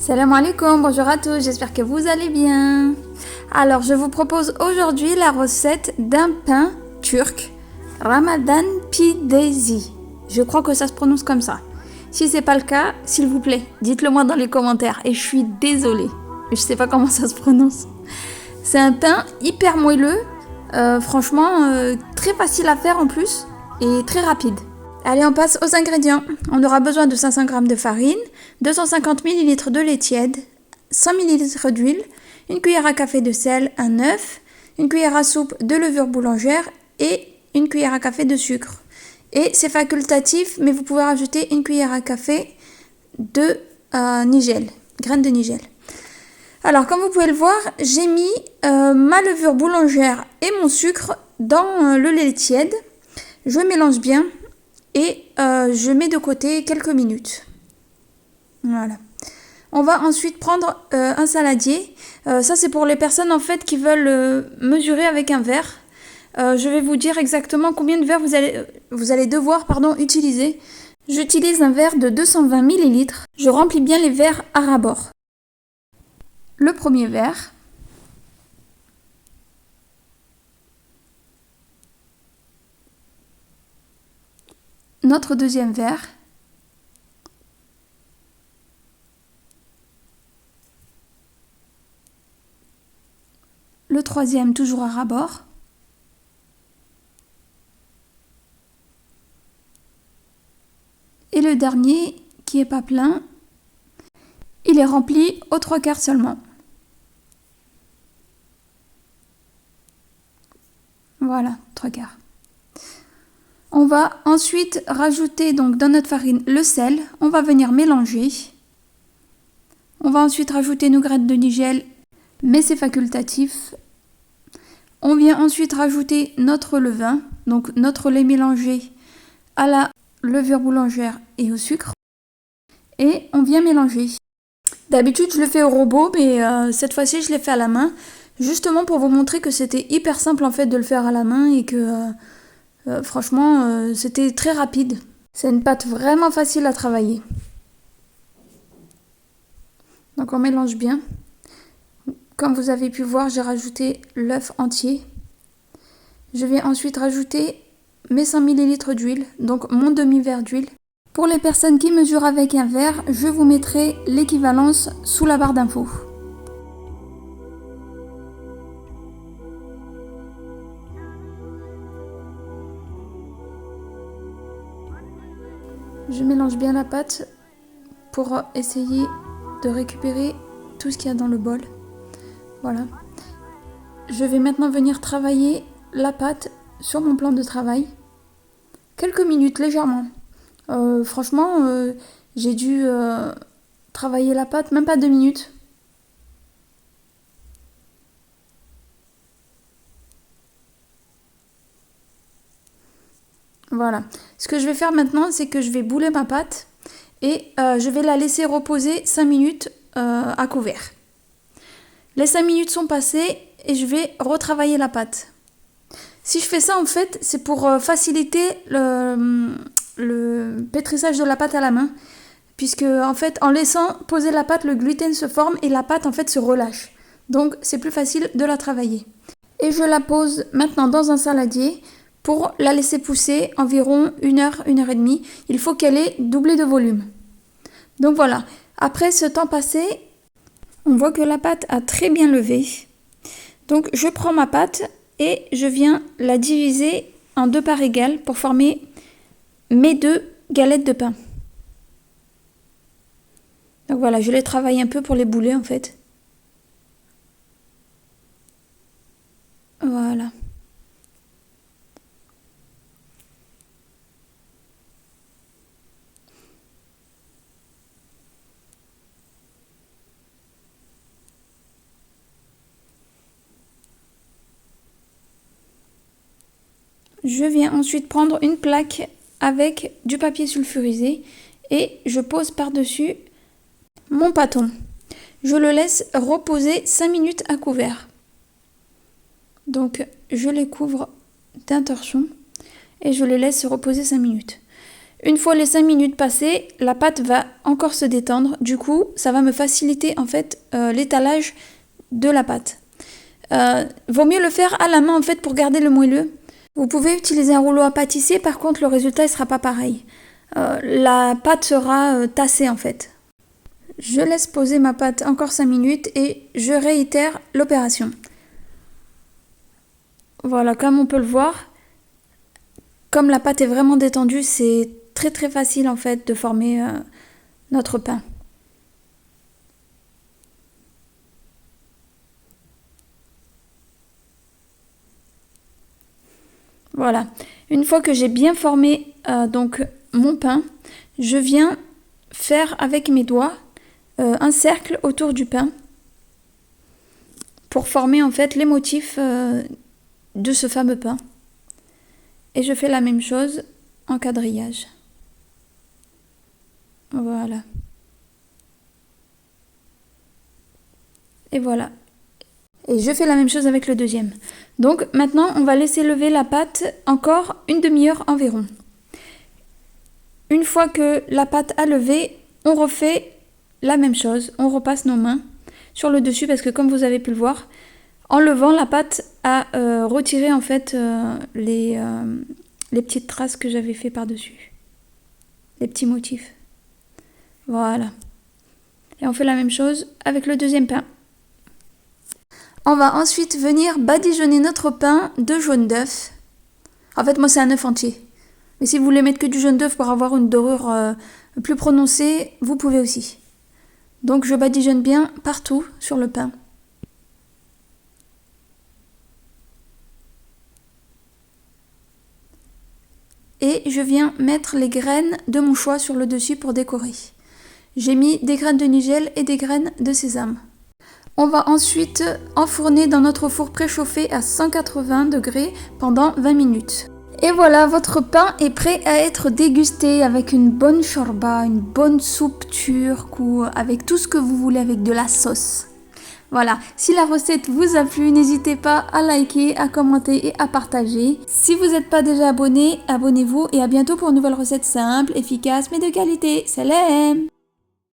Salam alaikum, bonjour à tous, j'espère que vous allez bien. Alors, je vous propose aujourd'hui la recette d'un pain turc, Ramadan pidesi. Je crois que ça se prononce comme ça. Si c'est pas le cas, s'il vous plaît, dites-le moi dans les commentaires. Et je suis désolée, je sais pas comment ça se prononce. C'est un pain hyper moelleux, franchement très facile à faire en plus et très rapide. Allez, on passe aux ingrédients. On aura besoin de 500 g de farine, 250 ml de lait tiède, 100 ml d'huile, une cuillère à café de sel, un œuf, une cuillère à soupe de levure boulangère et une cuillère à café de sucre. Et c'est facultatif, mais vous pouvez rajouter une cuillère à café de nigel, graines de nigel. Alors, comme vous pouvez le voir, j'ai mis ma levure boulangère et mon sucre dans le lait tiède. Je mélange bien. Et je mets de côté quelques minutes. Voilà. On va ensuite prendre un saladier. Ça, c'est pour les personnes en fait qui veulent mesurer avec un verre. Je vais vous dire exactement combien de verres vous allez devoir utiliser. J'utilise un verre de 220 ml. Je remplis bien les verres à ras-bord. Le premier verre. Notre deuxième verre. Le troisième, toujours à ras-bord. Et le dernier, qui n'est pas plein, il est rempli aux 3/4 seulement. Voilà, 3/4. On va ensuite rajouter donc dans notre farine le sel. On va venir mélanger. On va ensuite rajouter nos graines de nigel, mais c'est facultatif. On vient ensuite rajouter notre levain, donc notre lait mélangé à la levure boulangère et au sucre. Et on vient mélanger. D'habitude, je le fais au robot, mais cette fois-ci, je l'ai fait à la main. Justement pour vous montrer que c'était hyper simple en fait de le faire à la main et que franchement, c'était très rapide. C'est une pâte vraiment facile à travailler. Donc on mélange bien. Comme vous avez pu voir, j'ai rajouté l'œuf entier. Je vais ensuite rajouter mes 100 ml d'huile, donc mon demi-verre d'huile. Pour les personnes qui mesurent avec un verre, je vous mettrai l'équivalence sous la barre d'infos. Je mélange bien la pâte pour essayer de récupérer tout ce qu'il y a dans le bol. Voilà. Je vais maintenant venir travailler la pâte sur mon plan de travail. Quelques minutes, légèrement. Franchement, j'ai dû travailler la pâte, même pas 2 minutes. Voilà. Ce que je vais faire maintenant, c'est que je vais bouler ma pâte et je vais la laisser reposer 5 minutes à couvert. Les 5 minutes sont passées et je vais retravailler la pâte. Si je fais ça, en fait, c'est pour faciliter le pétrissage de la pâte à la main. Puisque, en fait, en laissant poser la pâte, le gluten se forme et la pâte, en fait, se relâche. Donc, c'est plus facile de la travailler. Et je la pose maintenant dans un saladier pour la laisser pousser environ 1 heure, 1 heure et demie. Il faut qu'elle ait doublé de volume. Donc voilà, après ce temps passé, on voit que la pâte a très bien levé. Donc je prends ma pâte et je viens la diviser en 2 parts égales pour former mes 2 galettes de pain. Donc voilà, je les travaille un peu pour les bouler en fait. Voilà. Je viens ensuite prendre une plaque avec du papier sulfurisé et je pose par-dessus mon pâton. Je le laisse reposer 5 minutes à couvert. Donc je les couvre d'un torchon et je les laisse reposer 5 minutes. Une fois les 5 minutes passées, la pâte va encore se détendre. Du coup, ça va me faciliter en fait l'étalage de la pâte. Vaut mieux le faire à la main en fait pour garder le moelleux. Vous pouvez utiliser un rouleau à pâtisser, par contre le résultat ne sera pas pareil. La pâte sera tassée en fait. Je laisse poser ma pâte encore 5 minutes et je réitère l'opération. Voilà, comme on peut le voir, comme la pâte est vraiment détendue, c'est très très facile en fait de former notre pain. Voilà, une fois que j'ai bien formé donc mon pain, je viens faire avec mes doigts un cercle autour du pain pour former en fait les motifs de ce fameux pain. Et je fais la même chose en quadrillage. Voilà. Et voilà. Et je fais la même chose avec le deuxième. Donc maintenant, on va laisser lever la pâte encore une demi-heure environ. Une fois que la pâte a levé, on refait la même chose. On repasse nos mains sur le dessus parce que comme vous avez pu le voir, en levant la pâte a retiré en fait les petites traces que j'avais fait par-dessus. Les petits motifs. Voilà. Et on fait la même chose avec le deuxième pain. On va ensuite venir badigeonner notre pain de jaune d'œuf. En fait, moi, c'est un œuf entier. Mais si vous voulez mettre que du jaune d'œuf pour avoir une dorure plus prononcée, vous pouvez aussi. Donc, je badigeonne bien partout sur le pain. Et je viens mettre les graines de mon choix sur le dessus pour décorer. J'ai mis des graines de nigel et des graines de sésame. On va ensuite enfourner dans notre four préchauffé à 180 degrés pendant 20 minutes. Et voilà, votre pain est prêt à être dégusté avec une bonne shorba, une bonne soupe turque ou avec tout ce que vous voulez avec de la sauce. Voilà, si la recette vous a plu, n'hésitez pas à liker, à commenter et à partager. Si vous n'êtes pas déjà abonné, abonnez-vous et à bientôt pour une nouvelle recette simple, efficace mais de qualité. Salam!